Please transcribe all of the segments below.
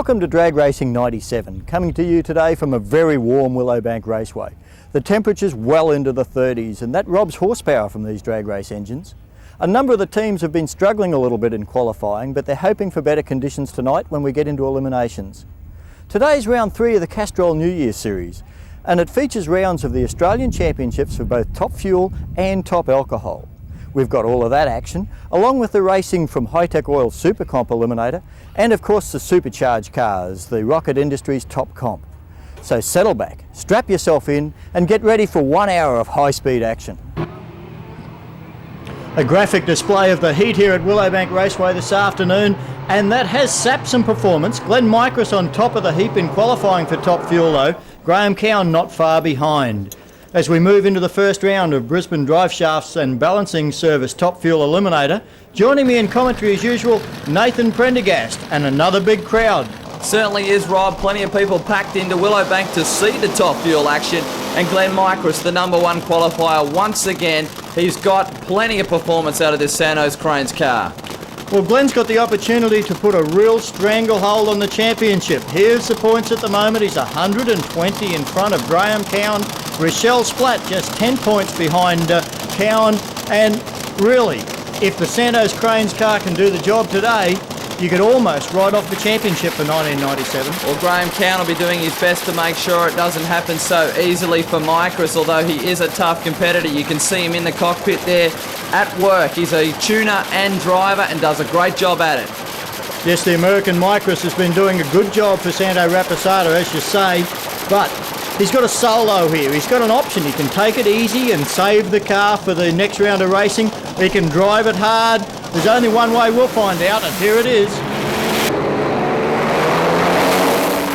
Welcome to Drag Racing 97, coming to you today from a very warm Willowbank Raceway. The temperature's well into the 30s and that robs horsepower from these drag race engines. A number of the teams have been struggling a little bit in qualifying, but they're hoping for better conditions tonight when we get into eliminations. Today's round 3 of the Castrol New Year Series, and it features rounds of the Australian Championships for both top fuel and top alcohol. We've got all of that action, along with the racing from Hi-Tech Oil's Super Comp Eliminator, and of course the Supercharged cars, the Rocket Industries Top Comp. So settle back, strap yourself in, and get ready for 1 hour of high-speed action. A graphic display of the heat here at Willowbank Raceway this afternoon, and that has sapped some performance. Glen Mikres on top of the heap in qualifying for top fuel though, Graeme Cowin not far behind. As we move into the first round of Brisbane Drive Shafts and Balancing Service Top Fuel Eliminator, joining me in commentary as usual, Nathan Prendergast, and another big crowd. Certainly is, Rob. Plenty of people packed into Willowbank to see the top fuel action. And Glen Mikres, the number one qualifier, once again, he's got plenty of performance out of this Santos Cranes car. Well, Glen's got the opportunity to put a real stranglehold on the championship. Here's the points at the moment. He's 120 in front of Graeme Cowin. Rachelle Splatt just 10 points behind Cowin. And really, if the Santos Cranes car can do the job today, you could almost write off the championship for 1997. Well, Graeme Cowin will be doing his best to make sure it doesn't happen so easily for Mikres, although he is a tough competitor. You can see him in the cockpit there at work. He's a tuner and driver and does a great job at it. Yes, the American Mikres has been doing a good job for Santo Raposado, as you say, but he's got a solo here. He's got an option. He can take it easy and save the car for the next round of racing. He can drive it hard. There's only one way, we'll find out, and here it is.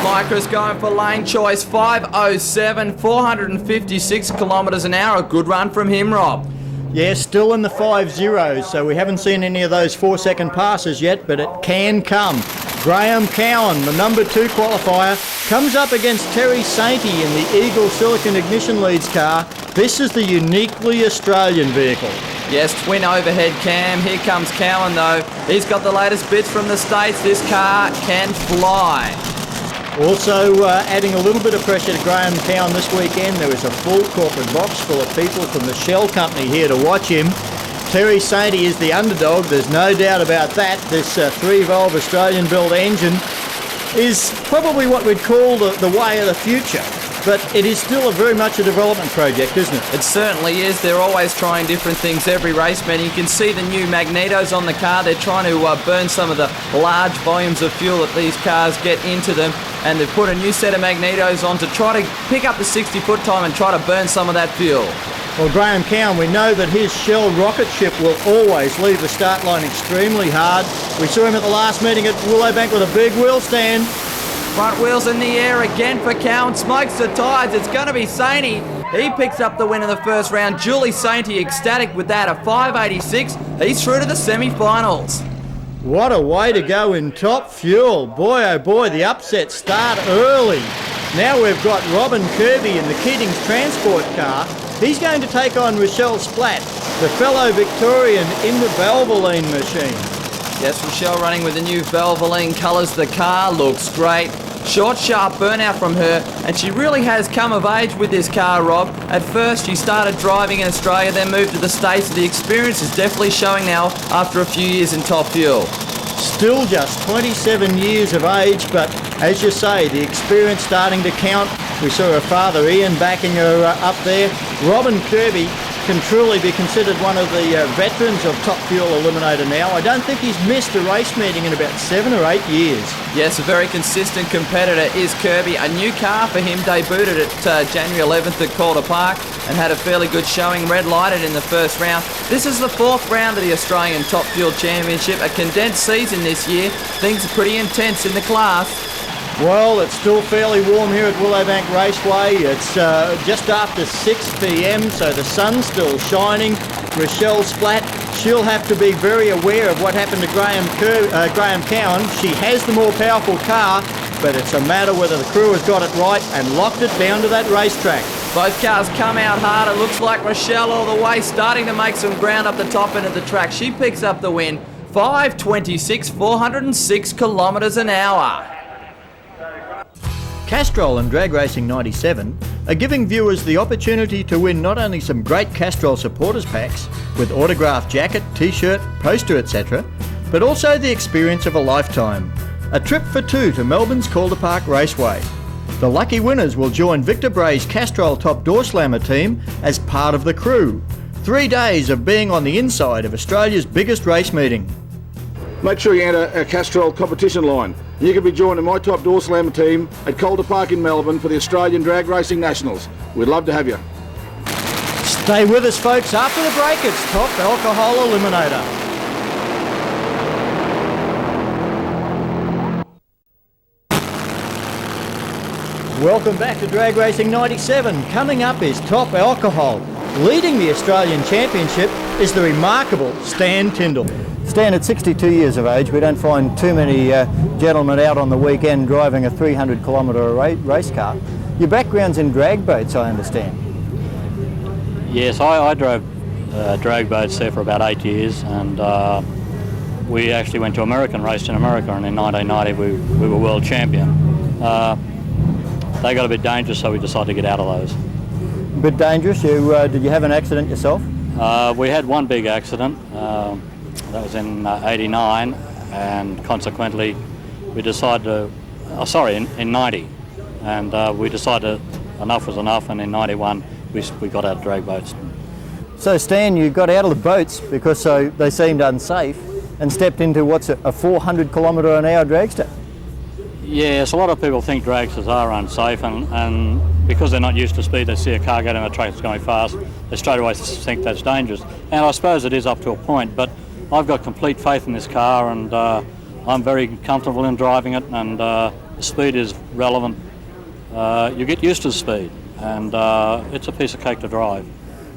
Mikres going for lane choice, 5:07, 456 kilometres an hour. A good run from him, Rob. Yeah, still in the 5.0s, so we haven't seen any of those 4-second passes yet, but it can come. Graeme Cowin, the number 2 qualifier, comes up against Terry Sainty in the Eagle Silicon Ignition Leads car. This is the uniquely Australian vehicle. Yes, twin overhead cam. Here comes Cowin though. He's got the latest bits from the States. This car can fly. Also adding a little bit of pressure to Graeme Cowin this weekend, there is a full corporate box full of people from the Shell company here to watch him. Terry Sainty is the underdog, there's no doubt about that. This 3-valve Australian-built engine is probably what we'd call the way of the future. But it is still very much a development project, isn't it? It certainly is. They're always trying different things every race, man. You can see the new magnetos on the car. They're trying to burn some of the large volumes of fuel that these cars get into them. And they've put a new set of magnetos on to try to pick up the 60-foot time and try to burn some of that fuel. Well, Graeme Cowin, we know that his Shell rocket ship will always leave the start line extremely hard. We saw him at the last meeting at Willowbank with a big wheel stand. Front wheels in the air again for Cowin, smokes the tyres, it's going to be Sainty. He picks up the win in the first round. Julie Sainty ecstatic with that, a 5.86. He's through to the semi-finals. What a way to go in top fuel. Boy, oh boy, the upset start early. Now we've got Robin Kirby in the Keating's Transport car. He's going to take on Rachelle Splatt, the fellow Victorian in the Valvoline machine. Yes, Rachelle running with the new Valvoline colours. The car looks great. Short, sharp burnout from her, and she really has come of age with this car, Rob. At first, she started driving in Australia, then moved to the States. The experience is definitely showing now after a few years in top fuel. Still just 27 years of age, but as you say, the experience starting to count. We saw her father, Ian, backing her up there. Robin Kirby can truly be considered one of the veterans of Top Fuel Eliminator now. I don't think he's missed a race meeting in about 7 or 8 years. Yes, a very consistent competitor is Kirby. A new car for him, debuted at January 11th at Calder Park and had a fairly good showing, red lighted in the first round. This is the 4th round of the Australian Top Fuel Championship, a condensed season this year. Things are pretty intense in the class. Well, it's still fairly warm here at Willowbank Raceway. It's just after 6 p.m, so the sun's still shining. Rachelle Splatt, she'll have to be very aware of what happened to Graeme Cowin. She has the more powerful car, but it's a matter whether the crew has got it right and locked it down to that racetrack. Both cars come out hard. It looks like Rachelle all the way, starting to make some ground up the top end of the track. She picks up the win. 5.26, 406 kilometres an hour. Castrol and Drag Racing 97 are giving viewers the opportunity to win not only some great Castrol supporters packs with autographed jacket, t-shirt, poster etc, but also the experience of a lifetime. A trip for two to Melbourne's Calder Park Raceway. The lucky winners will join Victor Bray's Castrol Top Door Slammer team as part of the crew. 3 days of being on the inside of Australia's biggest race meeting. Make sure you enter our Castrol competition line. You can be joining my Top Door Slammer team at Calder Park in Melbourne for the Australian Drag Racing Nationals. We'd love to have you. Stay with us, folks. After the break, it's Top Alcohol Eliminator. Welcome back to Drag Racing 97. Coming up is Top Alcohol. Leading the Australian Championship is the remarkable Stan Tindal. Stan, at 62 years of age, we don't find too many gentlemen out on the weekend driving a 300 kilometre race car. Your background's in drag boats, I understand. Yes, I drove drag boats there for about 8 years, and we actually went to American, raced in America, and in 1990 we were world champion. They got a bit dangerous, so we decided to get out of those. A bit dangerous? Did you have an accident yourself? We had one big accident. That was in 89, and consequently we decided to, in 90, and we decided enough was enough, and in 91 we got out of drag boats. So Stan, you got out of the boats because they seemed unsafe and stepped into what's a 400 kilometre an hour dragster. Yes, a lot of people think dragsters are unsafe, and because they're not used to speed, they see a car go down a track that's going fast, they straight away think that's dangerous. And I suppose it is up to a point, but I've got complete faith in this car, and I'm very comfortable in driving it, and the speed is relevant. You get used to the speed, and it's a piece of cake to drive.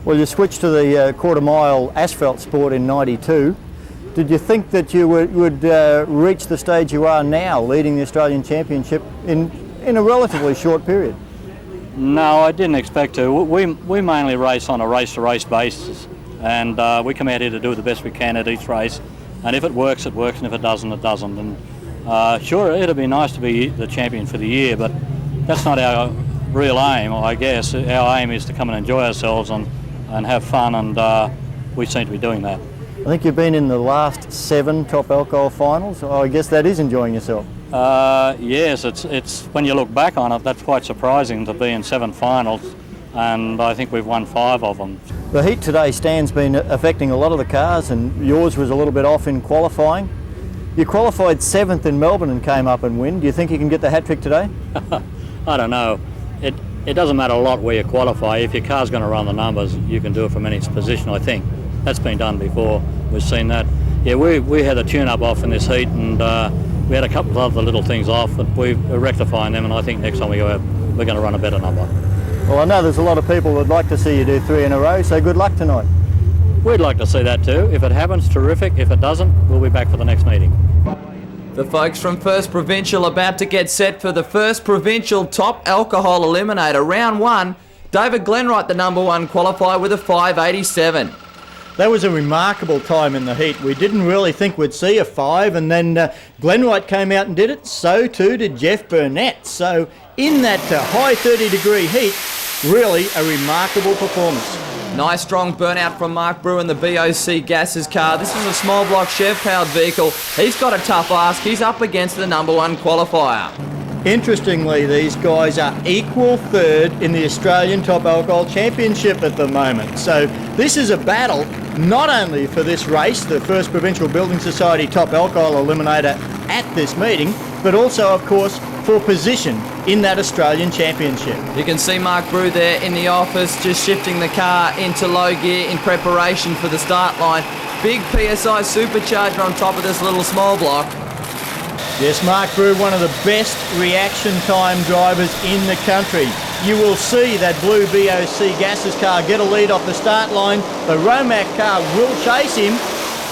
Well, you switched to the quarter mile asphalt sport in 92. Did you think that you would reach the stage you are now, leading the Australian Championship in a relatively short period? No, I didn't expect to. We mainly race on a race-to-race basis, and we come out here to do the best we can at each race, and if it works, it works, and if it doesn't, it doesn't. And sure, it'd be nice to be the champion for the year, but that's not our real aim, I guess. Our aim is to come and enjoy ourselves and have fun, and we seem to be doing that. I think you've been in the last 7 Top Alcohol finals. I guess that is enjoying yourself. Yes, it's when you look back on it, that's quite surprising to be in 7 finals, and I think we've won 5 of them. The heat today, Stan's been affecting a lot of the cars, and yours was a little bit off in qualifying. You qualified 7th in Melbourne and came up and win. Do you think you can get the hat-trick today? I don't know. It doesn't matter a lot where you qualify. If your car's going to run the numbers, you can do it from any position, I think. That's been done before. We've seen that. Yeah, we had a tune-up off in this heat, and we had a couple of other little things off, but we're rectifying them, and I think next time we go out, we're going to run a better number. Well, I know there's a lot of people that'd like to see you do 3 in a row, so good luck tonight. We'd like to see that too. If it happens, terrific. If it doesn't, we'll be back for the next meeting. The folks from First Provincial about to get set for the First Provincial Top Alcohol Eliminator. Round 1, David Glenwright, the number 1 qualifier with a 5.87. That was a remarkable time in the heat. We didn't really think we'd see a 5, and then Glenwright came out and did it. So too did Jeff Burnett. So in that high 30-degree heat, really a remarkable performance. Nice strong burnout from Mark Brew in the BOC Gases car. This is a small block Chev-powered vehicle. He's got a tough ask. He's up against the number 1 qualifier. Interestingly, these guys are equal third in the Australian Top Alcohol Championship at the moment. So this is a battle not only for this race, the First Provincial Building Society Top Alcohol Eliminator at this meeting, but also, of course, for position in that Australian Championship. You can see Mark Brew there in the office, just shifting the car into low gear in preparation for the start line. Big PSI supercharger on top of this little small block. Yes, Mark Brew, one of the best reaction time drivers in the country. You will see that blue BOC Gases car get a lead off the start line. The Romac car will chase him.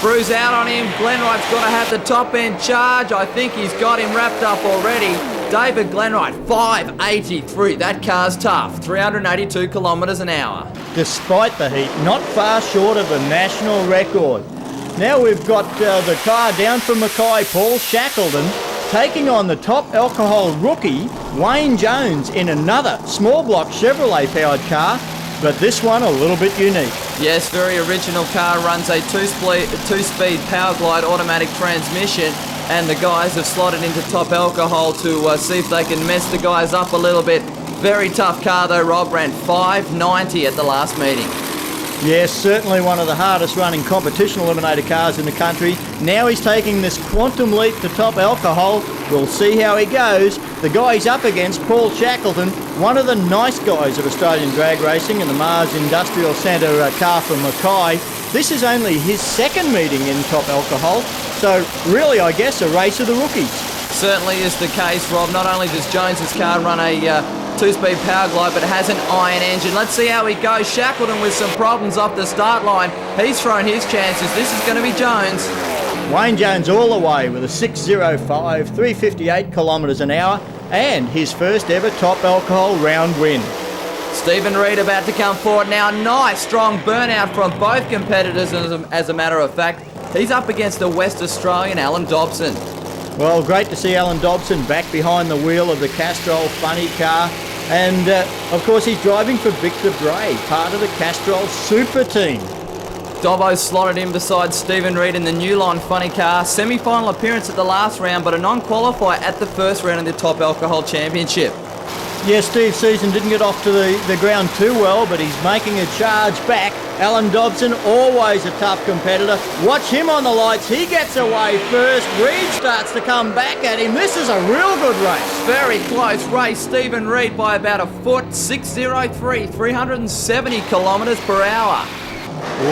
Brew's out on him. Glenwright's got to have the top end charge. I think he's got him wrapped up already. David Glenwright, 5.83. That car's tough. 382 kilometres an hour. Despite the heat, not far short of the national record. Now we've got the car down from Mackay, Paul Shackleton, taking on the top alcohol rookie, Wayne Jones, in another small block Chevrolet powered car, but this one a little bit unique. Yes, very original car, runs a two-speed power glide automatic transmission, and the guys have slotted into top alcohol to see if they can mess the guys up a little bit. Very tough car though, Rob, ran 590 at the last meeting. Yes, certainly one of the hardest running competition eliminator cars in the country. Now he's taking this quantum leap to top alcohol. We'll see how he goes. The guy he's up against, Paul Shackleton, one of the nice guys of Australian drag racing in the Mars Industrial Centre car from Mackay. This is only his second meeting in top alcohol, so really, I guess, a race of the rookies. Certainly is the case, Rob. Not only does Jones's car run a two-speed power glide, but it has an iron engine. Let's see how he goes. Shackleton with some problems off the start line. He's thrown his chances. This is going to be Jones. Wayne Jones all the way with a 6.05, 358 kilometres an hour, and his first ever top alcohol round win. Stephen Reid about to come forward now. Nice strong burnout from both competitors, as a matter of fact. He's up against the West Australian Alan Dobson. Well, great to see Alan Dobson back behind the wheel of the Castrol funny car. And, of course, he's driving for Victor Bray, part of the Castrol Super Team. Dobbo slotted in beside Stephen Reid in the Newline funny car. Semi-final appearance at the last round, but a non-qualifier at the first round of the Top Alcohol Championship. Yeah, Steve Season didn't get off to the ground too well, but he's making a charge back. Alan Dobson, always a tough competitor. Watch him on the lights. He gets away first. Reid starts to come back at him. This is a real good race. Very close race. Stephen Reid by about a foot. 6.03, 370 kilometres per hour.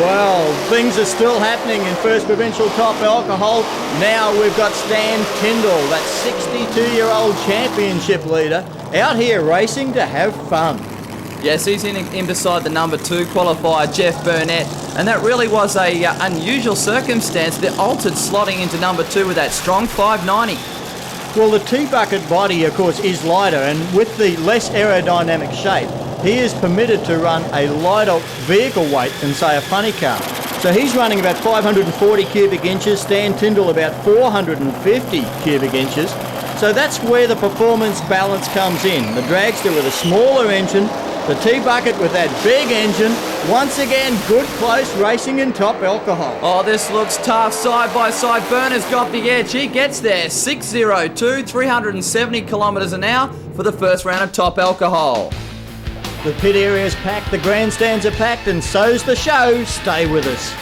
Well, things are still happening in First Provincial Top Alcohol. Now we've got Stan Tindal, that 62-year-old championship leader, out here racing to have fun. Yes, he's in beside the number 2 qualifier, Jeff Burnett, and that really was a unusual circumstance, the altered slotting into number 2 with that strong 590. Well, the T-bucket body, of course, is lighter, and with the less aerodynamic shape, he is permitted to run a lighter vehicle weight than, say, a funny car. So he's running about 540 cubic inches, Stan Tindal about 450 cubic inches. So that's where the performance balance comes in. The Dragster with a smaller engine, the T-bucket with that big engine. Once again, good close racing in top alcohol. Oh, this looks tough. Side by side, Burner's got the edge. He gets there. 6.02, 370 kilometres an hour for the first round of top alcohol. The pit area's packed, the grandstands are packed, and so's the show. Stay with us.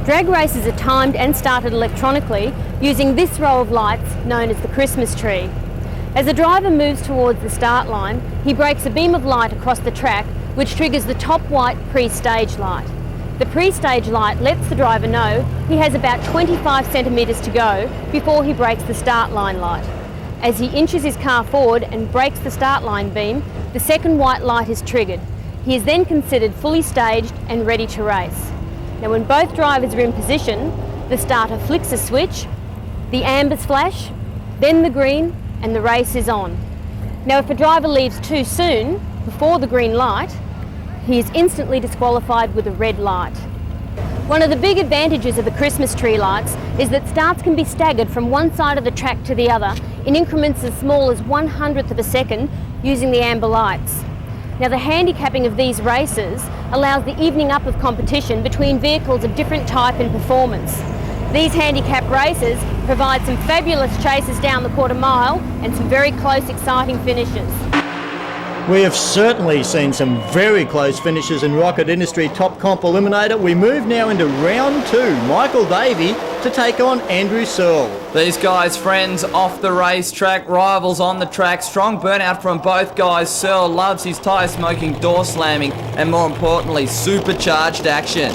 Drag races are timed and started electronically using this row of lights known as the Christmas tree. As the driver moves towards the start line, he breaks a beam of light across the track which triggers the top white pre-stage light. The pre-stage light lets the driver know he has about 25 centimetres to go before he breaks the start line light. As he inches his car forward and breaks the start line beam, the second white light is triggered. He is then considered fully staged and ready to race. Now when both drivers are in position, the starter flicks a switch, the ambers flash, then the green, and the race is on. Now if a driver leaves too soon, before the green light, he is instantly disqualified with a red light. One of the big advantages of the Christmas tree lights is that starts can be staggered from one side of the track to the other in increments as small as 1/100th of a second using the amber lights. Now the handicapping of these races allows the evening up of competition between vehicles of different type and performance. These handicap races provide some fabulous chases down the quarter mile and some very close, exciting finishes. We have certainly seen some very close finishes in Rocket Industry Top Comp Eliminator. We move now into round 2. Michael Davey to take on Andrew Searle. These guys, friends off the racetrack, rivals on the track. Strong burnout from both guys. Searle loves his tyre smoking, door slamming, and more importantly, supercharged action.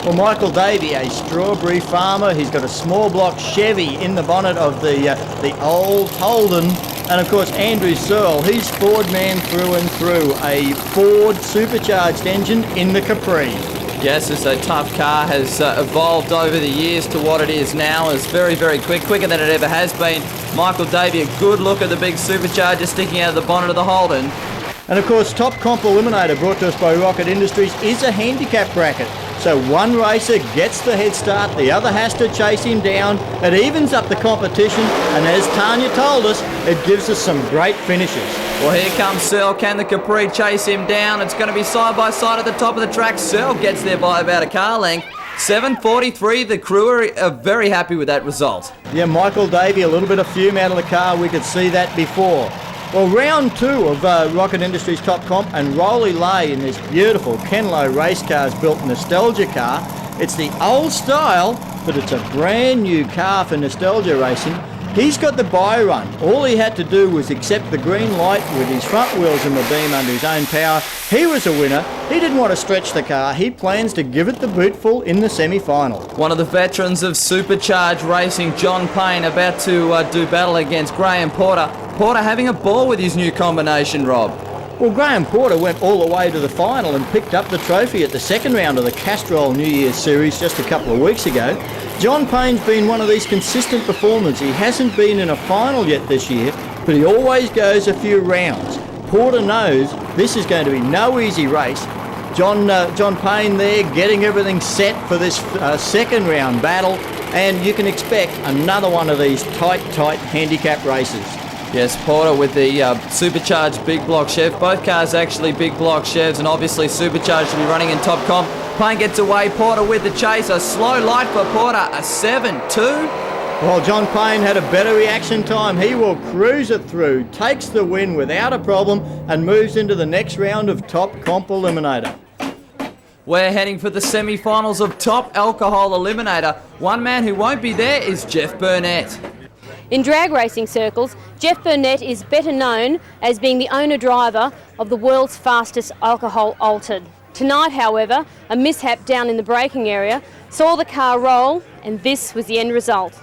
Well, Michael Davey, a strawberry farmer. He's got a small block Chevy in the bonnet of the old Holden. And of course, Andrew Searle, he's Ford man through and through. A Ford supercharged engine in the Capri. Yes, this tough car has evolved over the years to what it is now. It's very, very quick, quicker than it ever has been. Michael Davey, a good look at the big Supercharger sticking out of the bonnet of the Holden. And of course, Top Comp Eliminator, brought to us by Rocket Industries, is a handicap bracket. So one racer gets the head start, the other has to chase him down. It evens up the competition, and as Tanya told us, it gives us some great finishes. Well, here comes Searle. Can the Capri chase him down? It's going to be side by side at the top of the track. Searle gets there by about a car length. 7:43, the crew are very happy with that result. Yeah, Michael Davey, a little bit of fume out of the car. We could see that before. Well, round 2 of Rocket Industries Top Comp, and Rolly Lay in this beautiful Kenlow race cars built Nostalgia car. It's the old style, but it's a brand new car for Nostalgia racing. He's got the buy run. All he had to do was accept the green light with his front wheels in the beam under his own power. He was a winner. He didn't want to stretch the car. He plans to give it the bootful in the semi-final. One of the veterans of Supercharged racing, John Payne, about to do battle against Graham Porter. Porter having a ball with his new combination, Rob. Well, Graeme Porter went all the way to the final and picked up the trophy at the second round of the Castrol New Year Series just a couple of weeks ago. John Payne's been one of these consistent performers. He hasn't been in a final yet this year, but he always goes a few rounds. Porter knows this is going to be no easy race. John Payne there getting everything set for this second round battle, and you can expect another one of these tight handicap races. Yes, Porter with the Supercharged big block Chev. Both cars actually big block Chevs, and obviously Supercharged to be running in top comp. Payne gets away, Porter with the chase. A slow light for Porter, a 7-2. Well, John Payne had a better reaction time. He will cruise it through, takes the win without a problem, and moves into the next round of Top Comp Eliminator. We're heading for the semi-finals of Top Alcohol Eliminator. One man who won't be there is Jeff Burnett. In drag racing circles, Jeff Burnett is better known as being the owner-driver of the world's fastest alcohol altered. Tonight, however, a mishap down in the braking area saw the car roll, and this was the end result.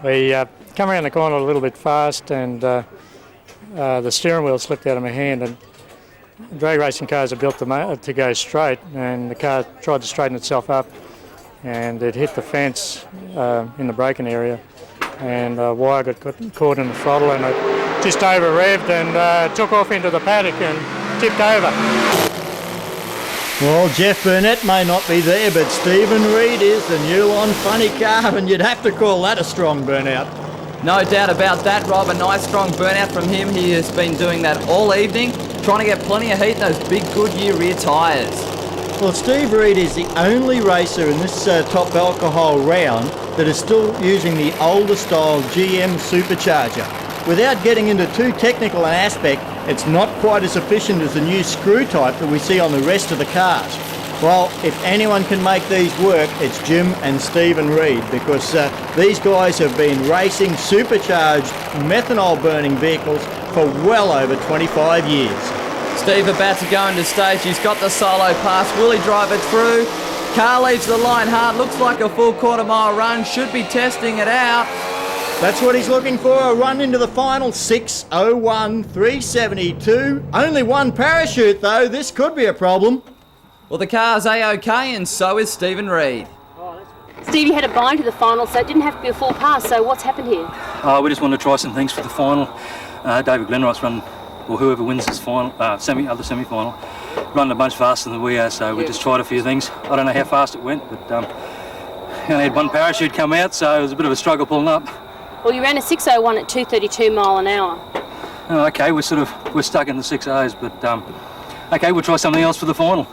We come around the corner a little bit fast, and the steering wheel slipped out of my hand. And drag racing cars are built to go straight, and the car tried to straighten itself up, and it hit the fence in the braking area. And a wire got caught in the throttle, and it just over-revved and took off into the paddock and tipped over. Well, Jeff Burnett may not be there, but Stephen Reed is the new on funny car, and you'd have to call that a strong burnout. No doubt about that, Rob. A nice strong burnout from him. He has been doing that all evening, trying to get plenty of heat in those big Goodyear rear tyres. Well, Steve Reed is the only racer in this top alcohol round that is still using the older style GM Supercharger. Without getting into too technical an aspect, it's not quite as efficient as the new screw type that we see on the rest of the cars. Well, if anyone can make these work, it's Jim and Stephen Reed, because these guys have been racing supercharged methanol burning vehicles for well over 25 years. Steve about to go into stage. He's got the solo pass. Will he drive it through? Car leaves the line hard. Looks like a full quarter-mile run. Should be testing it out. That's what he's looking for, a run into the final. 6:01, 372. Only one parachute, though. This could be a problem. Well, the car's A-OK, and so is Stephen Reed. Steve, you had a buy into the final, so it didn't have to be a full pass. So what's happened here? We just wanted to try some things for the final. David Glenwright's run, or whoever wins this final, semi-final, run a bunch faster than we are, so we just tried a few things. I don't know how fast it went, but only had one parachute come out, so it was a bit of a struggle pulling up. Well, you ran a 6:01 at 2:32 mile an hour. Okay, we're stuck in the 6.0s, but okay, we'll try something else for the final.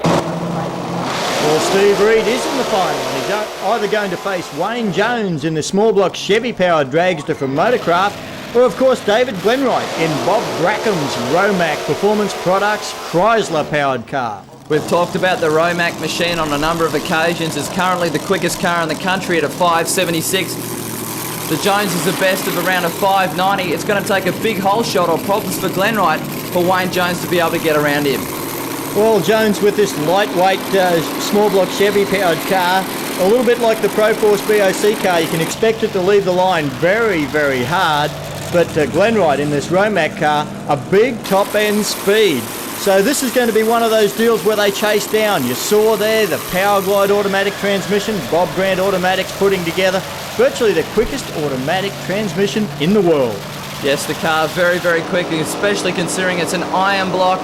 Well, Steve Reed is in the final. He's either going to face Wayne Jones in the small block Chevy-powered dragster from Motorcraft, or of course David Glenwright in Bob Brackham's Romac Performance Products Chrysler-powered car. We've talked about the Romac machine on a number of occasions. It's currently the quickest car in the country at a 5.76. The Jones is the best of around a 5.90. It's going to take a big hole shot or problems for Glenwright for Wayne Jones to be able to get around him. Well, Jones with this lightweight small block Chevy powered car, a little bit like the Pro Force BOC car, you can expect it to leave the line very, very hard. But Glenwright in this Romac car, a big top end speed. So this is going to be one of those deals where they chase down. You saw there the Powerglide automatic transmission, Bob Grant Automatics putting together virtually the quickest automatic transmission in the world. Yes, the car very, very quick, especially considering it's an iron block.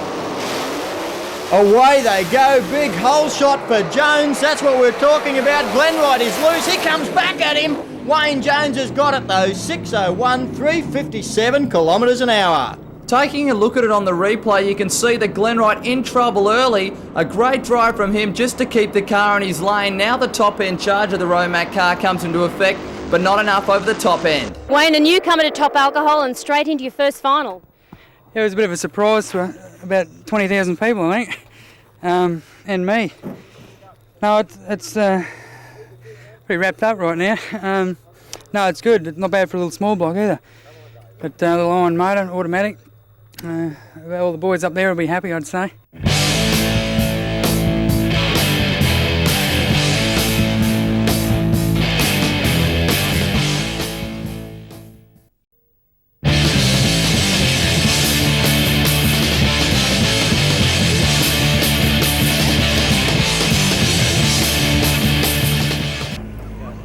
Away they go, big hole shot for Jones. That's what we're talking about. Glenwright is loose. He comes back at him. Wayne Jones has got it though. 6:01, 357 kilometres an hour. Taking a look at it on the replay, you can see that Glenwright in trouble early. A great drive from him just to keep the car in his lane. Now the top end charge of the Romac car comes into effect, but not enough over the top end. Wayne, a newcomer to Top Alcohol and straight into your first final. Yeah, it was a bit of a surprise for about 20,000 people, I think, and me. No, it's pretty wrapped up right now. No, it's good. It's not bad for a little small block either. But the iron motor, automatic, all the boys up there will be happy, I'd say.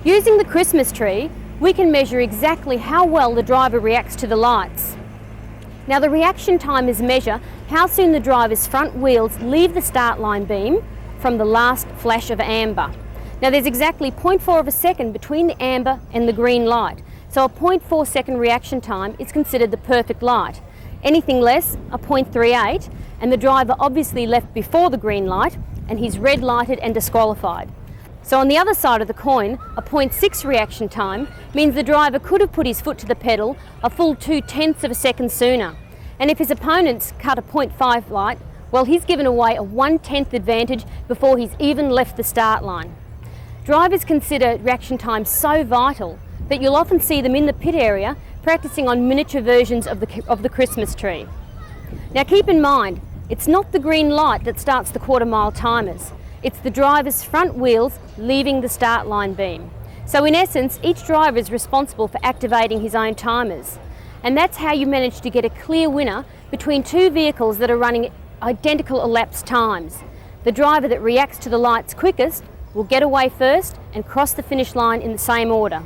Using the Christmas tree, we can measure exactly how well the driver reacts to the lights. Now the reaction time is measure how soon the driver's front wheels leave the start line beam from the last flash of amber. Now there's exactly 0.4 of a second between the amber and the green light, so a 0.4 second reaction time is considered the perfect light. Anything less, a 0.38, and the driver obviously left before the green light and he's red lighted and disqualified. So on the other side of the coin, a 0.6 reaction time means the driver could have put his foot to the pedal a full 0.2 of a second sooner. And if his opponents cut a 0.5 light, well, he's given away a 1/10 advantage before he's even left the start line. Drivers consider reaction time so vital that you'll often see them in the pit area practicing on miniature versions of the Christmas tree. Now keep in mind, it's not the green light that starts the quarter mile timers. It's the driver's front wheels leaving the start line beam. So in essence, each driver is responsible for activating his own timers. And that's how you manage to get a clear winner between two vehicles that are running identical elapsed times. The driver that reacts to the lights quickest will get away first and cross the finish line in the same order.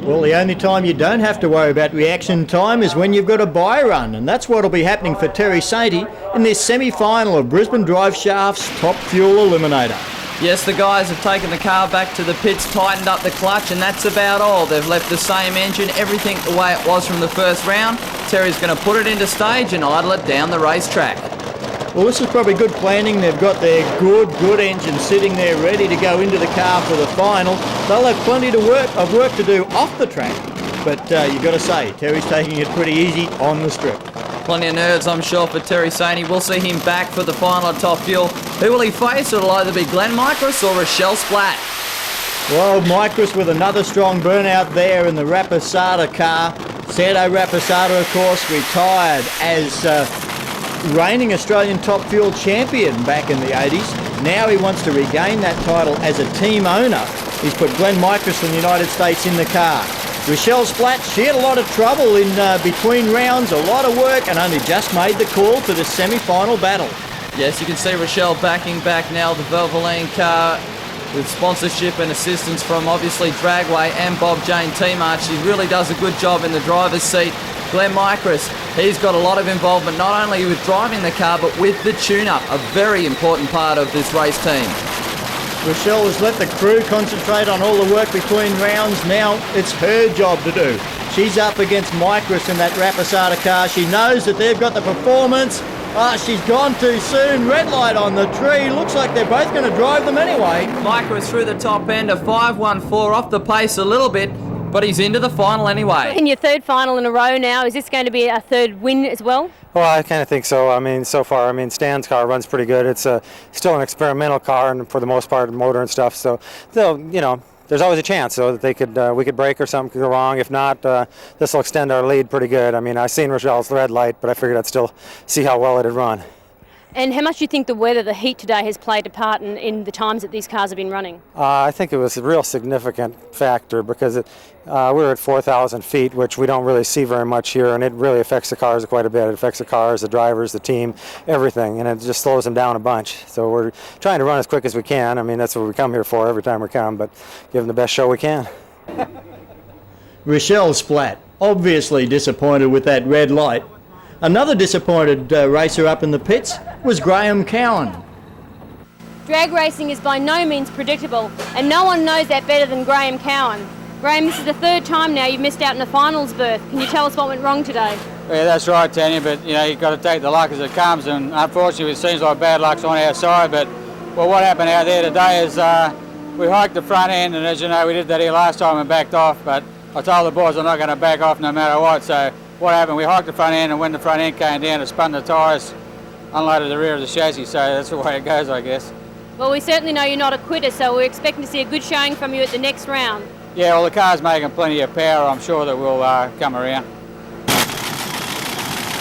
Well, the only time you don't have to worry about reaction time is when you've got a bye run, and that's what will be happening for Terry Sainty in this semi-final of Brisbane Drive Shaft's Top Fuel Eliminator. Yes, the guys have taken the car back to the pits, tightened up the clutch, and that's about all. They've left the same engine, everything the way it was from the first round. Terry's going to put it into stage and idle it down the racetrack. Well, this is probably good planning. They've got their good engine sitting there ready to go into the car for the final. They'll have plenty of work to do off the track, but you've got to say, Terry's taking it pretty easy on the strip. Plenty of nerves, I'm sure, for Terry Sainty. We'll see him back for the final at Top Fuel. Who will he face? It'll either be Glen Mikres or Rachelle Splatt. Well, Mikres with another strong burnout there in the Rapisada car. Sergio Rapisada, of course, retired as reigning Australian Top Fuel champion back in the 80s. Now he wants to regain that title as a team owner. He's put Glen Mikres from the United States in the car. Rachelle Splatt, she had a lot of trouble in between rounds, a lot of work, and only just made the call to the semi-final battle. Yes, you can see Rachelle backing back now the Valvoline car with sponsorship and assistance from obviously Dragway and Bob Jane T-Mart. She really does a good job in the driver's seat. Glen Mikres, he's got a lot of involvement not only with driving the car but with the tune-up, a very important part of this race team. Rachelle has let the crew concentrate on all the work between rounds. Now it's her job to do. She's up against Mikres in that Rapisada car. She knows that they've got the performance. She's gone too soon. Red light on the tree. Looks like they're both going to drive them anyway. Mikres through the top end, a 5.14 off the pace a little bit, but he's into the final anyway. In your third final in a row now, is this going to be a third win as well? Well, I kind of think so. I mean, so far, Stan's car runs pretty good. It's still an experimental car, and for the most part, motor and stuff. So, there's always a chance so that we could break or something could go wrong. If not, this will extend our lead pretty good. I mean, I've seen Rachelle's red light, but I figured I'd still see how well it'd run. And how much do you think the weather, the heat today, has played a part in the times that these cars have been running? I think it was a real significant factor because we're at 4,000 feet, which we don't really see very much here, and it really affects the cars quite a bit. It affects the cars, the drivers, the team, everything, and it just slows them down a bunch. So we're trying to run as quick as we can. I mean, that's what we come here for every time we come, but give them the best show we can. Rachelle Splatt, obviously disappointed with that red light. Another disappointed racer up in the pits was Graeme Cowin. Drag racing is by no means predictable, and no one knows that better than Graeme Cowin. Graeme, this is the third time now you've missed out in a finals berth. Can you tell us what went wrong today? Yeah, that's right, Tanya, but you've got to take the luck as it comes, and unfortunately it seems like bad luck's on our side, but what happened out there today is we hiked the front end, and as you know, we did that here last time and backed off, but I told the boys I'm not going to back off no matter what, so what happened, we hiked the front end, and when the front end came down, it spun the tyres, unloaded the rear of the chassis, so that's the way it goes, I guess. Well, we certainly know you're not a quitter, so we're expecting to see a good showing from you at the next round. Yeah, well, the car's making plenty of power. I'm sure that we'll come around.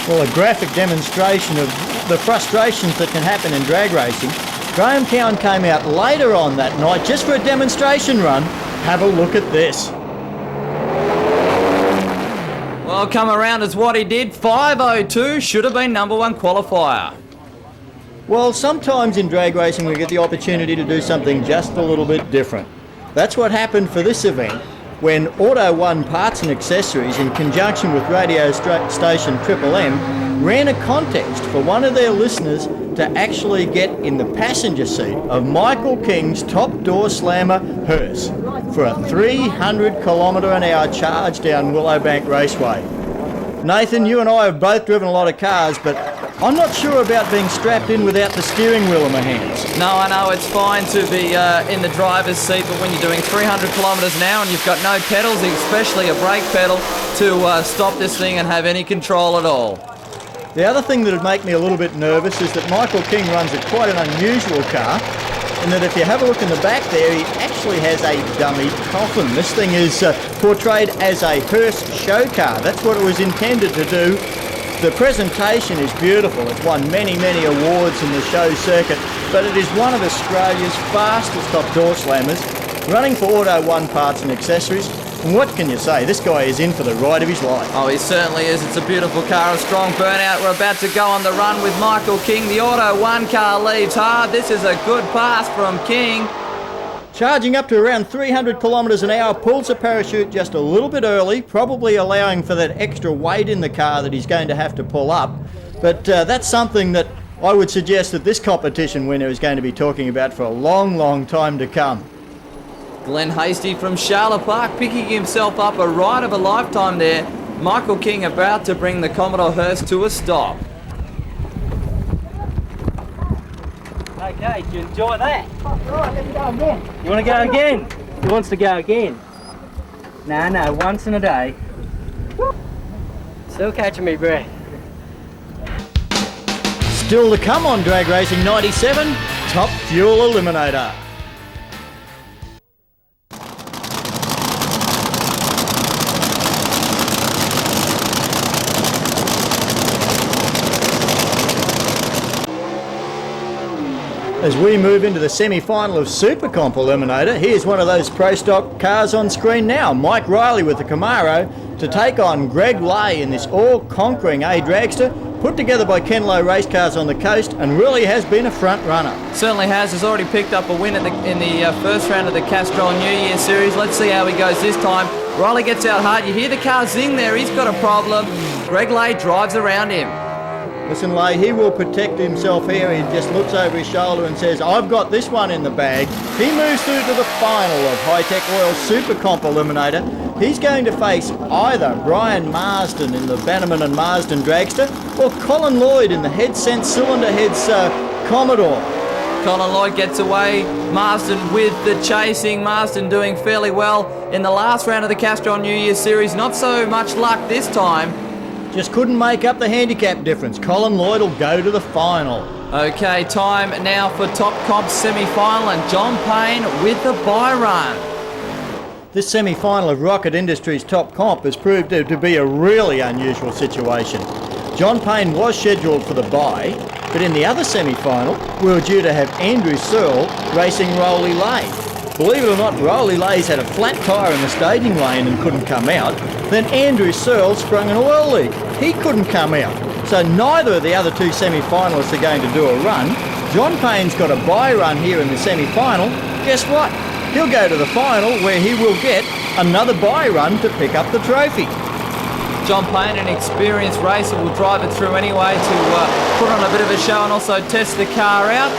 Well, a graphic demonstration of the frustrations that can happen in drag racing. Graeme Cowin came out later on that night just for a demonstration run. Have a look at this. Well, come around is what he did. 5:02 should have been number one qualifier. Well, sometimes in drag racing we get the opportunity to do something just a little bit different. That's what happened for this event when Auto One Parts and Accessories, in conjunction with radio station Triple M, ran a contest for one of their listeners to actually get in the passenger seat of Michael King's top door slammer hearse for a 300 km/h charge down Willowbank Raceway. Nathan, you and I have both driven a lot of cars, but I'm not sure about being strapped in without the steering wheel in my hands. No, I know it's fine to be in the driver's seat, but when you're doing 300 kilometres an hour and you've got no pedals, especially a brake pedal, to stop this thing and have any control at all. The other thing that would make me a little bit nervous is that Michael King runs quite an unusual car, and that if you have a look in the back there, he actually has a dummy coffin. This thing is portrayed as a hearse show car. That's what it was intended to do. The presentation is beautiful. It's won many, many awards in the show circuit, but it is one of Australia's fastest top door slammers, running for Auto One Parts and Accessories. And what can you say? This guy is in for the ride of his life. Oh, he certainly is. It's a beautiful car, a strong burnout. We're about to go on the run with Michael King. The Auto One car leaves hard. This is a good pass from King. Charging up to around 300 kilometres an hour, pulls the parachute just a little bit early, probably allowing for that extra weight in the car that he's going to have to pull up. But that's something that I would suggest that this competition winner is going to be talking about for a long, long time to come. Glenn Hasty from Charlotte Park picking himself up a ride of a lifetime there. Michael King about to bring the Commodore hearse to a stop. Okay, do you enjoy that? Alright, let's go again. You want to go again? He wants to go again. No, once in a day. Still catching me breath. Still to come on Drag Racing 97, Top Fuel Eliminator. As we move into the semi-final of Super Comp Eliminator, here's one of those Pro Stock cars on screen now. Mike Riley with the Camaro to take on Greg Lay in this all-conquering A Dragster, put together by Ken Lowe Race Cars on the coast, and really has been a front runner. Certainly has already picked up a win in the first round of the Castrol New Year Series. Let's see how he goes this time. Riley gets out hard. You hear the car zing there. He's got a problem. Greg Lay drives around him. Listen, Lay, he will protect himself here. He just looks over his shoulder and says, I've got this one in the bag. He moves through to the final of Hi-Tech Oil Super Comp Eliminator. He's going to face either Brian Marsden in the Bannerman and Marsden Dragster or Colin Lloyd in the Headsense Cylinder Heads Commodore. Colin Lloyd gets away. Marsden with the chasing. Marsden doing fairly well in the last round of the Castrol New Year Series. Not so much luck this time. Just couldn't make up the handicap difference. Colin Lloyd will go to the final. Okay, time now for Top Comp semi-final, and John Payne with the bye run. This semi-final of Rocket Industries Top Comp has proved to be a really unusual situation. John Payne was scheduled for the bye. But in the other semi-final, we were due to have Andrew Searle racing Rowley Lay. Believe it or not, Rowley Lay's had a flat tyre in the staging lane and couldn't come out. Then Andrew Searle sprung an oil leak. He couldn't come out. So neither of the other two semi-finalists are going to do a run. John Payne's got a bye run here in the semi-final. Guess what? He'll go to the final where he will get another bye run to pick up the trophy. John Payne, an experienced racer, will drive it through anyway to put on a bit of a show and also test the car out.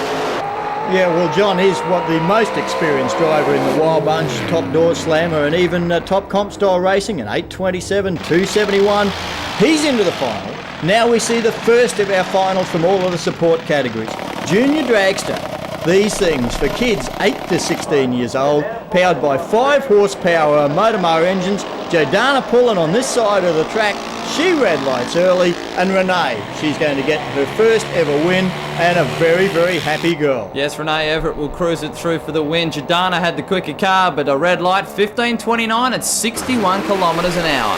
Yeah, well, John is the most experienced driver in the Wild Bunch, top door slammer, and even top comp style racing, an 827, 271. He's into the final. Now we see the first of our finals from all of the support categories. Junior Dragster. These things for kids 8 to 16 years old, powered by 5 horsepower Motomar engines. Jodana pulling on this side of the track. She red lights early, and Renee, she's going to get her first ever win, and a very, very happy girl. Yes, Renee Everett will cruise it through for the win. Jodana had the quicker car, but a red light, 15:29 at 61 kilometres an hour.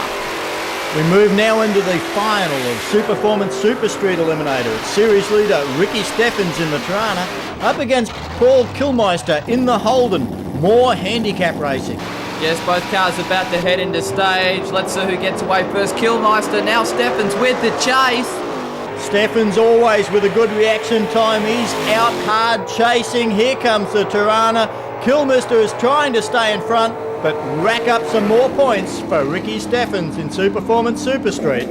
We move now into the final of Superformance Super Street Eliminator. It's series leader Ricky Steffens in the Tirana up against Paul Kilmeister in the Holden. More handicap racing. Yes, both cars about to head into stage. Let's see who gets away first. Kilmeister, now Steffens with the chase. Steffens always with a good reaction time. He's out hard chasing. Here comes the Tirana. Kilmeister is trying to stay in front, but rack up some more points for Ricky Steffens in Superformance Super Street.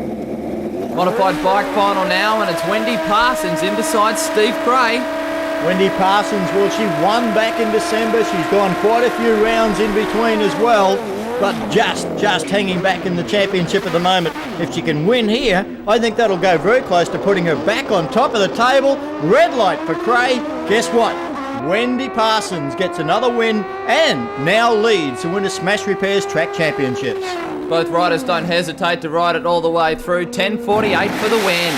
Modified bike final now, and it's Wendy Parsons in beside Steve Gray. Wendy Parsons, well, she won back in December. She's gone quite a few rounds in between as well, but just hanging back in the championship at the moment. If she can win here, I think that'll go very close to putting her back on top of the table. Red light for Cray. Guess what? Wendy Parsons gets another win and now leads to win a Smash Repairs Track Championships. Both riders don't hesitate to ride it all the way through. 10:48 for the win.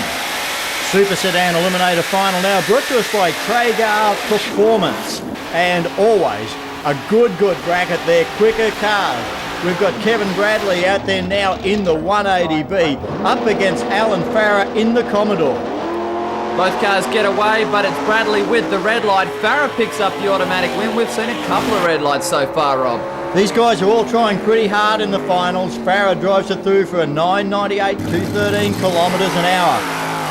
Super Sedan Eliminator final now, brought to us by Traeger Performance. And always a good bracket there, quicker cars. We've got Kevin Bradley out there now in the 180B, up against Alan Farah in the Commodore. Both cars get away, but it's Bradley with the red light. Farah picks up the automatic win. We've seen a couple of red lights so far, Rob. These guys are all trying pretty hard in the finals. Farah drives it through for a 9.98, 213 kilometres an hour.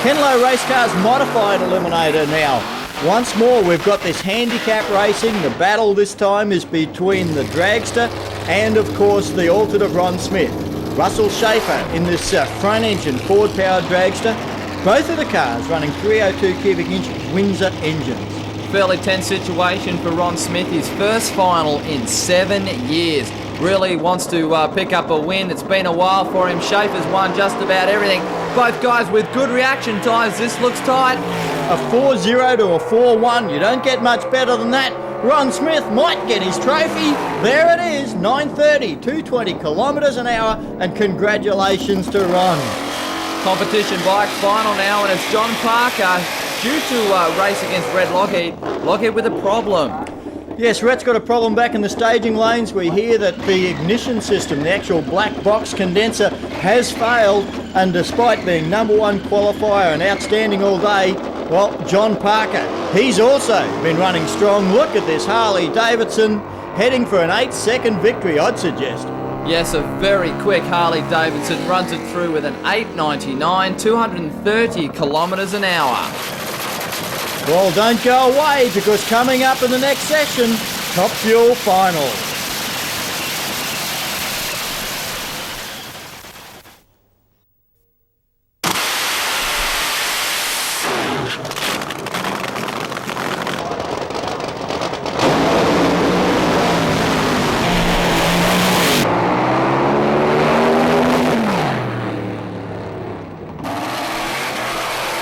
Kenlow Race Cars Modified Eliminator now. Once more, we've got this handicap racing. The battle this time is between the Dragster and, of course, the altered of Ron Smith. Russell Schaefer in this front-engine Ford-powered Dragster. Both of the cars running 302 cubic inch Windsor engines. Fairly tense situation for Ron Smith. His first final in 7 years. Really wants to pick up a win. It's been a while for him. Schaefer's won just about everything. Both guys with good reaction times. This looks tight. A 4-0 to a 4-1. You don't get much better than that. Ron Smith might get his trophy. There it is, 9:30, 220 kilometres an hour, and congratulations to Ron. Competition bike final now, and it's John Parker due to race against Red Lockheed. Lockheed with a problem. Yes, Rhett's got a problem back in the staging lanes. We hear that the ignition system, the actual black box condenser, has failed, and despite being #1 qualifier and outstanding all day, well, John Parker, he's also been running strong. Look at this Harley Davidson, heading for an 8-second victory, I'd suggest. Yes, a very quick Harley Davidson runs it through with an 8.99, 230 kilometres an hour. Well, don't go away, because coming up in the next session, Top Fuel Final.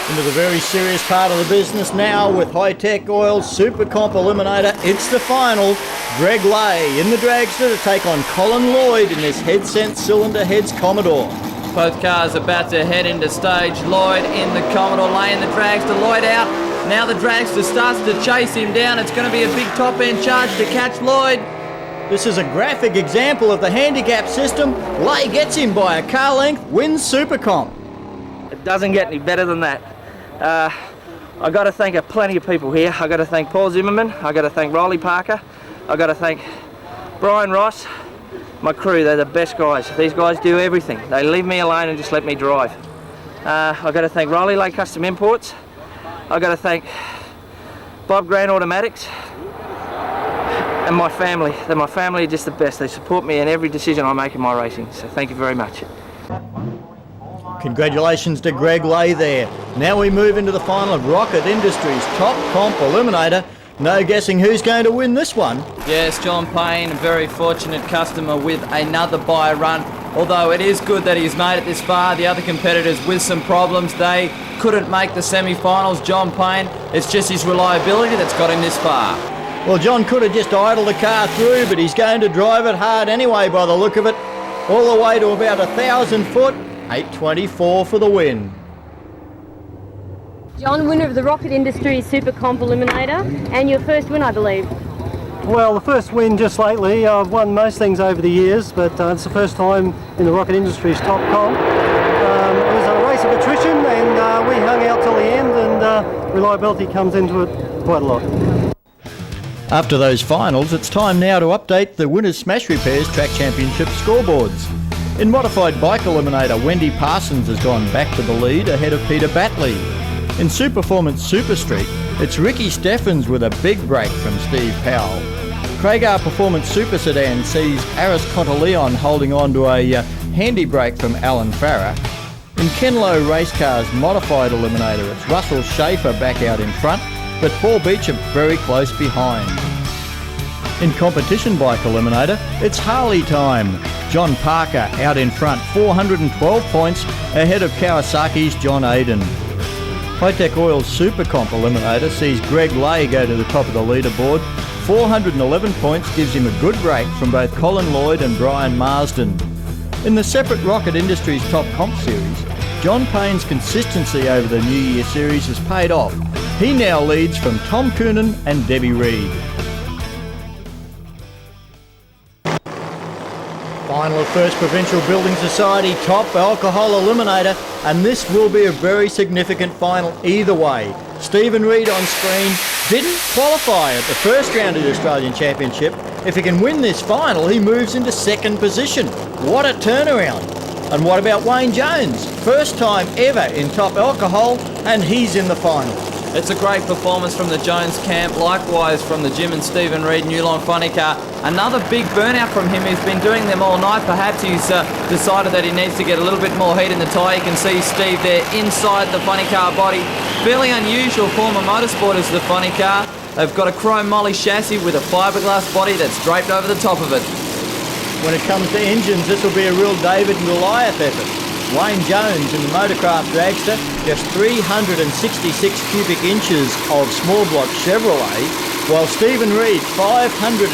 Into the very serious part of the business now with High-Tech Oil's Super Comp Eliminator. It's the final. Greg Lay in the Dragster to take on Colin Lloyd in this head-sent cylinder heads Commodore. Both cars about to head into stage. Lloyd in the Commodore Lay in the Dragster. Lloyd out. Now the Dragster starts to chase him down. It's going to be a big top-end charge to catch Lloyd. This is a graphic example of the handicap system. Lay gets him by a car length, wins Super Comp. It doesn't get any better than that. I've got to thank plenty of people here. I've got to thank Paul Zimmerman, I've got to thank Riley Parker, I've got to thank Brian Ross, my crew. They're the best guys. These guys do everything. They leave me alone and just let me drive. I've got to thank Riley Lake Custom Imports. I've got to thank Bob Grant Automatics and my family. My family are just the best. They support me in every decision I make in my racing. So thank you very much. Congratulations to Greg Lay there. Now we move into the final of Rocket Industries Top Comp Eliminator. No guessing who's going to win this one. Yes, John Payne, a very fortunate customer with another buy run. Although it is good that he's made it this far. The other competitors with some problems, they couldn't make the semi-finals. John Payne, it's just his reliability that's got him this far. Well, John could have just idled the car through, but he's going to drive it hard anyway by the look of it. All the way to about 1,000 foot, 824 for the win. John, winner of the Rocket Industries Super Comp Eliminator, and your first win, I believe. Well, the first win just lately. I've won most things over the years, but it's the first time in the Rocket Industries Top Comp. It was a race of attrition, and we hung out till the end, and reliability comes into it quite a lot. After those finals, it's time now to update the Winners Smash Repairs Track Championship scoreboards. In Modified Bike Eliminator, Wendy Parsons has gone back to the lead ahead of Peter Batley. In Superformance Super Street, it's Ricky Steffens with a big break from Steve Powell. Craigar Performance Super Sedan sees Aris Contaleon holding on to a handy break from Alan Farah. In Kenlow Race Cars Modified Eliminator, it's Russell Schaefer back out in front, but Paul Beecham very close behind. In Competition Bike Eliminator, it's Harley time. John Parker out in front, 412 points ahead of Kawasaki's John Aiden. High-Tech Oil's Super Comp Eliminator sees Greg Lay go to the top of the leaderboard. 411 points gives him a good break from both Colin Lloyd and Brian Marsden. In the separate Rocket Industries Top Comp Series, John Payne's consistency over the New Year Series has paid off. He now leads from Tom Coonan and Debbie Reed. Final of First Provincial Building Society Top Alcohol Eliminator, and this will be a very significant final either way. Stephen Reed on screen didn't qualify at the first round of the Australian Championship. If he can win this final, he moves into second position. What a turnaround. And what about Wayne Jones? First time ever in Top Alcohol, and he's in the final. It's a great performance from the Jones camp, likewise from the Jim and Stephen Reed Newline funny car. Another big burnout from him. He's been doing them all night. Perhaps he's decided that he needs to get a little bit more heat in the tyre. You can see Steve there inside the funny car body. Fairly unusual form of motorsport is the funny car. They've got a chrome moly chassis with a fiberglass body that's draped over the top of it. When it comes to engines, this will be a real David and Goliath effort. Wayne Jones in the Motorcraft Dragster, just 366 cubic inches of small block Chevrolet, while Stephen Reed 540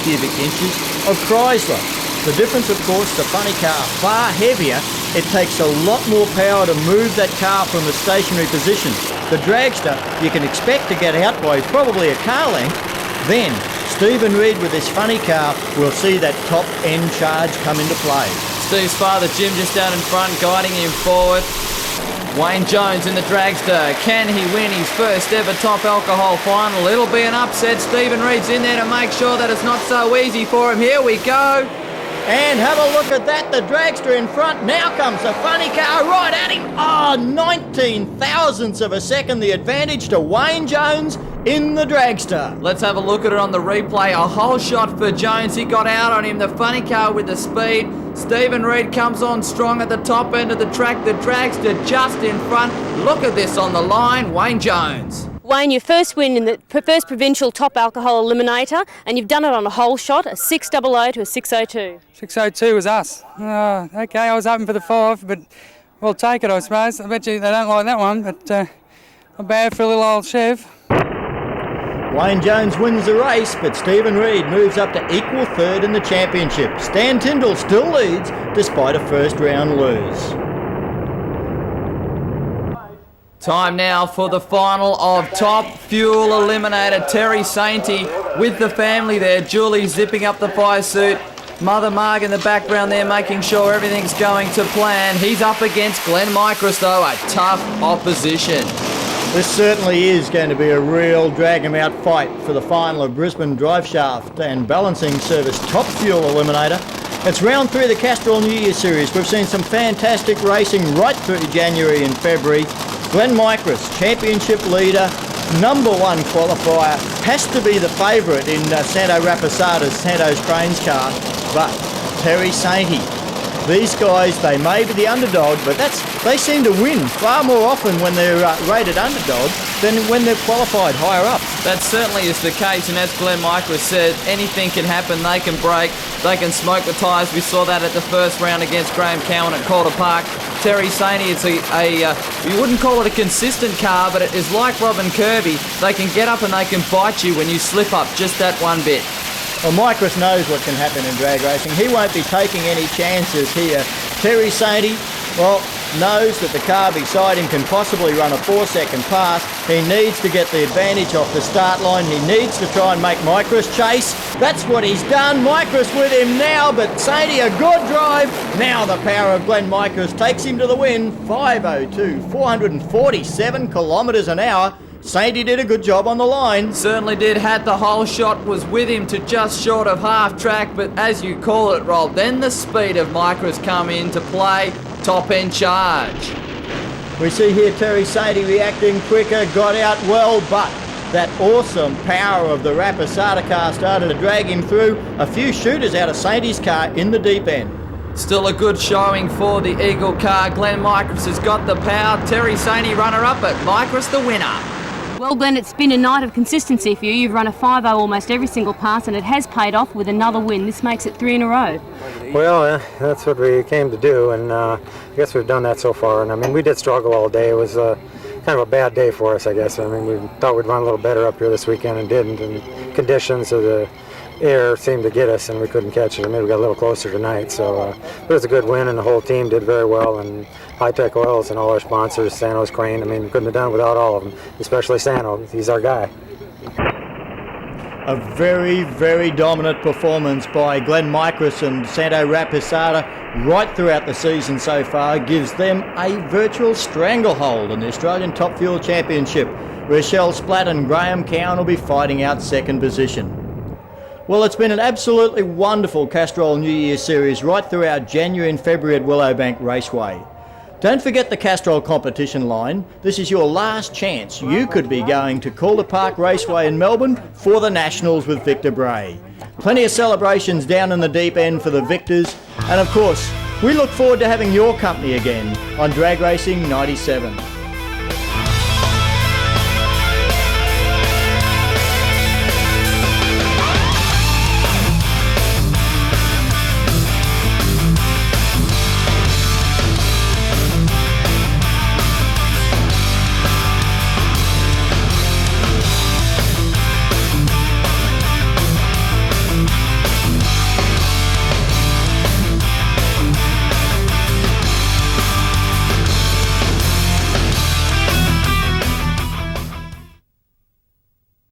cubic inches of Chrysler. The difference, of course, the funny car far heavier. It takes a lot more power to move that car from a stationary position. The Dragster, you can expect to get out by probably a car length. Then Stephen Reed with his funny car will see that top end charge come into play. Steve's father Jim just down in front guiding him forward. Wayne Jones in the Dragster. Can he win his first ever Top Alcohol final? It'll be an upset. Stephen Reed's in there to make sure that it's not so easy for him. Here we go. And have a look at that, the Dragster in front. Now comes the funny car right at him. 19 thousandths of a second the advantage to Wayne Jones in the Dragster. Let's have a look at it on the replay. A whole shot for Jones. He got out on him. The funny car with the speed. Stephen Reed comes on strong at the top end of the track. The Dragster just in front. Look at this on the line. Wayne Jones. Wayne, your first win in the first provincial Top Alcohol Eliminator, and you've done it on a whole shot, a 600 to a 602. 602 was us. Okay, I was hoping for the 5, but we'll take it, I suppose. I bet you they don't like that one, but not bad for a little old Chev. Wayne Jones wins the race, but Stephen Reed moves up to equal third in the championship. Stan Tindal still leads despite a first round lose. Time now for the final of Top Fuel Eliminator. Terry Sainty with the family there. Julie zipping up the fire suit. Mother Marg in the background there making sure everything's going to plan. He's up against Glen Mikres though, a tough opposition. This certainly is going to be a real drag-em-out fight for the final of Brisbane Drive Shaft and Balancing Service Top Fuel Eliminator. It's round 3 of the Castrol New Year Series. We've seen some fantastic racing right through January and February. Glen Mikres, championship leader, number 1 qualifier, has to be the favourite in Santo Rapasada's Santos Cranes car, but Terry Sainty. These guys, they may be the underdog, but they seem to win far more often when they're rated underdog than when they're qualified higher up. That certainly is the case, and as Glen Mikres said, anything can happen. They can break, they can smoke the tyres. We saw that at the first round against Graeme Cowin at Calder Park. Terry Sainty, it's you wouldn't call it a consistent car, but it is like Rob and Kirby. They can get up and they can bite you when you slip up just that one bit. Well, Mikres knows what can happen in drag racing. He won't be taking any chances here. Terry Sainty, well, knows that the car beside him can possibly run a 4-second pass. He needs to get the advantage off the start line. He needs to try and make Mikres chase. That's what he's done. Mikres with him now, but Sainty a good drive. Now the power of Glen Mikres takes him to the win. 5:02, 447 kilometres an hour. Sainty did a good job on the line. Certainly did. Had the whole shot, was with him to just short of half track, but as you call it, Rob, then the speed of Mikres come into play. Top end charge. We see here Terry Sainty reacting quicker, got out well, but that awesome power of the Rapasada car started to drag him through. A few shooters out of Sainty's car in the deep end. Still a good showing for the Eagle car. Glen Mikres has got the power. Terry Sainty runner-up, but Mikres the winner. Well, Glenn, it's been a night of consistency for you. You've run a 5-0 almost every single pass, and it has paid off with another win. This makes it 3 in a row. Well, that's what we came to do, and I guess we've done that so far. And I mean, we did struggle all day. It was kind of a bad day for us, I guess. I mean, we thought we'd run a little better up here this weekend and didn't. And conditions of the air seemed to get us, and we couldn't catch it. Or maybe we got a little closer tonight. So it was a good win, and the whole team did very well. And High-Tech Oils and all our sponsors, Santos Crane, I mean, we couldn't have done it without all of them, especially Santos. He's our guy. A very, very dominant performance by Glen Mikres and Santo Rapasada right throughout the season so far gives them a virtual stranglehold in the Australian Top Fuel Championship. Rachelle Splatt and Graeme Cowin will be fighting out second position. Well, it's been an absolutely wonderful Castrol New Year Series right throughout January and February at Willowbank Raceway. Don't forget the Castrol competition line. This is your last chance. You could be going to Calder Park Raceway in Melbourne for the Nationals with Victor Bray. Plenty of celebrations down in the deep end for the victors. And of course, we look forward to having your company again on Drag Racing 97.